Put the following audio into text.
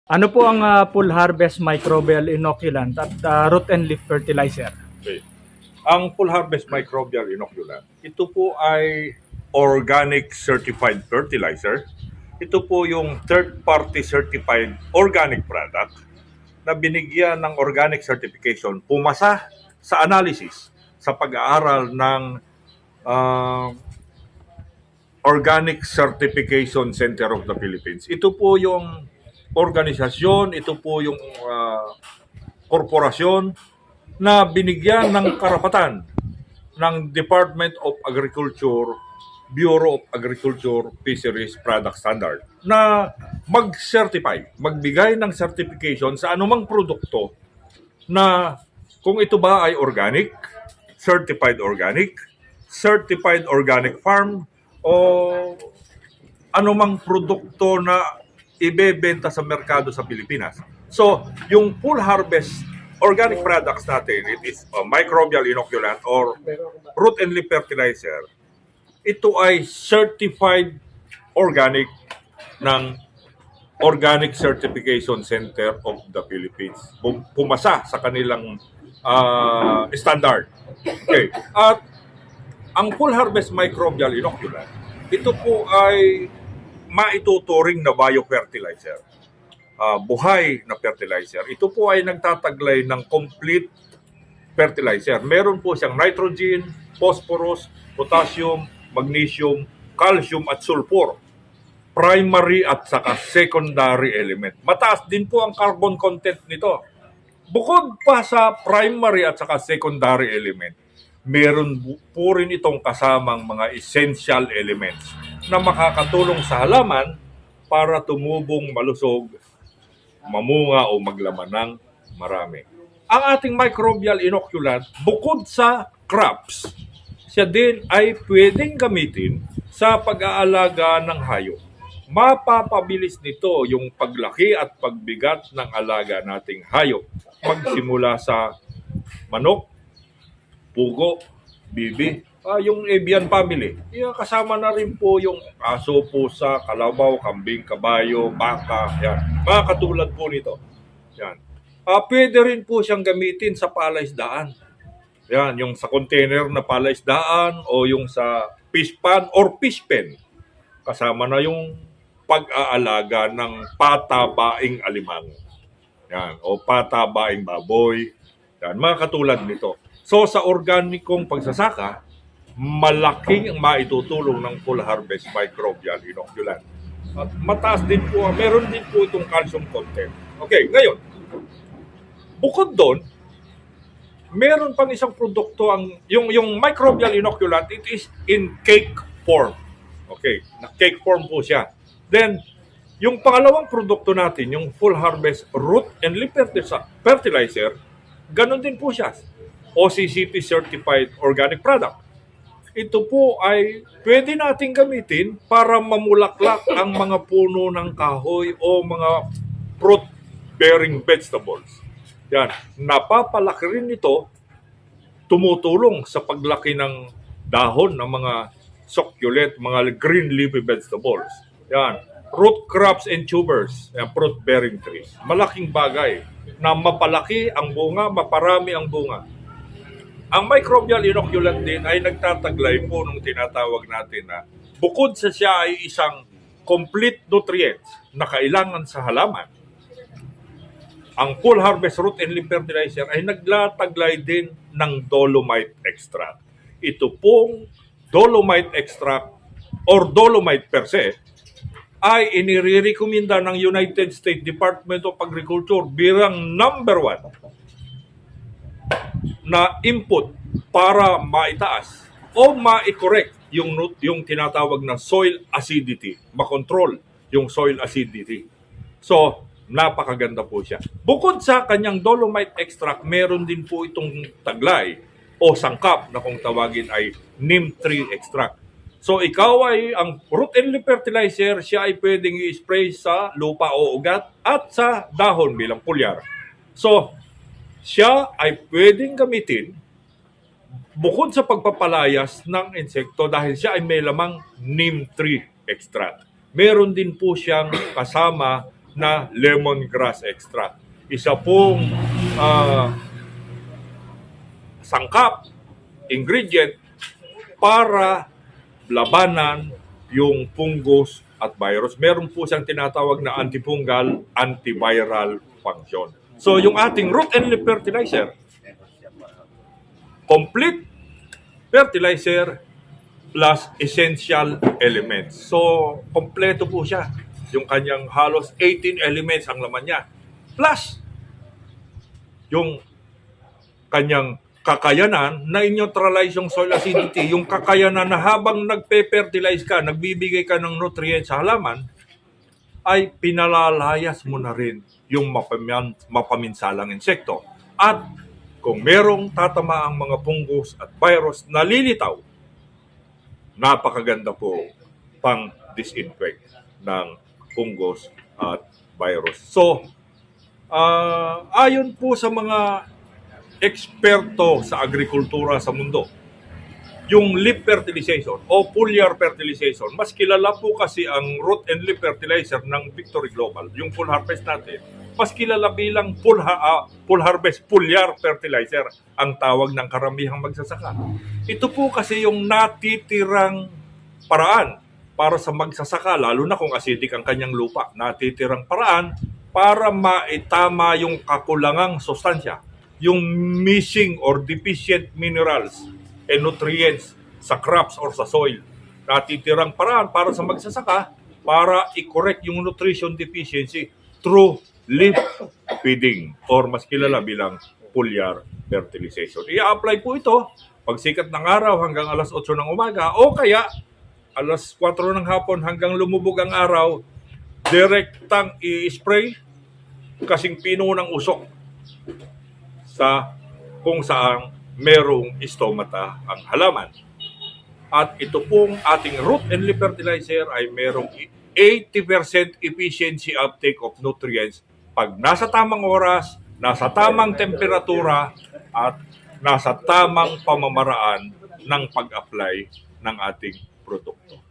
Ano po ang full harvest microbial inoculant at root and leaf fertilizer? Okay. Ang full harvest microbial inoculant, ito po ay organic certified fertilizer. Ito po yung third party certified organic product na binigyan ng organic certification, pumasa sa analysis sa pag-aaral ng Organic Certification Center of the Philippines. Ito po yung organisasyon, ito po yung korporasyon na binigyan ng karapatan ng Department of Agriculture, Bureau of Agriculture Fisheries Product Standard na mag-certify, magbigay ng certification sa anumang produkto na kung ito ba ay organic, certified organic farm, o anumang produkto na ibebenta sa merkado sa Pilipinas. So, yung full harvest organic products natin, it is a microbial inoculant or root and leaf fertilizer. Ito ay certified organic ng Organic Certification Center of the Philippines. Pumasa sa kanilang standard. Okay. At ang full harvest microbial inoculant, ito po ay maituturing na biofertilizer. Buhay na fertilizer. Ito po ay nagtataglay ng complete fertilizer. Meron po siyang nitrogen, phosphorus, potassium, magnesium, calcium at sulfur. Primary at saka secondary element. Mataas din po ang carbon content nito. Bukod pa sa primary at saka secondary element, meron po rin itong kasamang mga essential elements na makakatulong sa halaman para tumubong malusog, mamunga o maglaman ng marami. Ang ating microbial inoculant, bukod sa crops, siya din ay pwedeng gamitin sa pag-aalaga ng hayop. Mapapabilis nito yung paglaki at pagbigat ng alaga nating hayop. Magsimula sa manok, pugo, bibi, yung avian family. Kasama na rin po yung aso, pusa, kalabaw, kambing, kabayo, baka, yan. Mga katulad po nito. Yan. Pwede rin po siyang gamitin sa palaisdaan. Yan, yung sa container na palaisdaan o yung sa fish pan or fish pen. Kasama na yung pag-aalaga ng patabaing alimango. Yan, o patabaing baboy. Yan, mga katulad nito. So sa organikong pagsasaka, malaking maitutulong ng full harvest microbial inoculant. At mataas din po, meron din po itong calcium content. Okay, ngayon, bukod doon, meron pang isang produkto, yung microbial inoculant, it is in cake form. Okay, na cake form po siya. Then, yung pangalawang produkto natin, yung full harvest root and leaf fertilizer, ganun din po siya. OCCP certified organic product. Ito po ay pwede nating gamitin para mamulaklak ang mga puno ng kahoy o mga fruit-bearing vegetables. Yan, napapalaki rin ito, tumutulong sa paglaki ng dahon ng mga succulent, mga green leafy vegetables. Yan, root crops and tubers, yan, fruit-bearing trees. Malaking bagay na mapalaki ang bunga, maparami ang bunga. Ang microbial inoculant din ay nagtataglay po nung tinatawag natin na bukod sa siya ay isang complete nutrients na kailangan sa halaman, ang full harvest root and leaf fertilizer ay nagtataglay din ng dolomite extract. Ito pong dolomite extract or dolomite per se ay inirekomenda ng United States Department of Agriculture bilang number 1 na input para maitaas o ma-correct yung tinatawag na soil acidity, makontrol yung soil acidity. So, napakaganda po siya. Bukod sa kanyang dolomite extract, meron din po itong taglay o sangkap na kung tawagin ay neem tree extract. So, ikaw ay ang root and leaf fertilizer, siya ay pwedeng i-spray sa lupa o ugat at sa dahon bilang pulyar. So, siya ay pwedeng gamitin bukod sa pagpapalayas ng insekto dahil siya ay may lamang neem tree extract. Meron din po siyang kasama na lemongrass extract. Isa pong sangkap, ingredient para labanan yung fungus at virus. Meron po siyang tinatawag na antifungal, antiviral function. So yung ating root and leaf fertilizer, complete fertilizer plus essential elements. So kompleto po siya. Yung kanyang halos 18 elements ang laman niya. Plus yung kanyang kakayanan na i-neutralize yung soil acidity, yung kakayanan na habang nagpe-fertilize ka, nagbibigay ka ng nutrients sa halaman, ay pinalalayas mo na rin yung mapaminsalang insekto. At kung merong tatama ang mga fungus at virus na lilitaw, napakaganda po pang disinfect ng fungus at virus. So, ayon po sa mga eksperto sa agrikultura sa mundo, yung leaf fertilization o foliar fertilization, mas kilala po kasi ang root and leaf fertilizer ng Victory Global, yung full harvest natin, mas kilala bilang full harvest foliar fertilizer ang tawag ng karamihang magsasaka. Ito po kasi yung natitirang paraan para sa magsasaka, lalo na kung acidic ang kanyang lupa, natitirang paraan para maitama yung kakulangang sustansya, yung missing or deficient minerals and nutrients sa crops or sa soil. Natitirang paraan para sa magsasaka para i-correct yung nutrition deficiency through leaf feeding or mas kilala bilang foliar fertilization. I-apply po ito pag sikat ng araw hanggang alas 8 ng umaga o kaya alas 4 ng hapon hanggang lumubog ang araw, direktang i-spray kasing pino ng usok sa kung saan merong stomata ang halaman. At ito pong ating root and leaf fertilizer ay merong 80% efficiency uptake of nutrients pag nasa tamang oras, nasa tamang temperatura, at nasa tamang pamamaraan ng pag-apply ng ating produkto.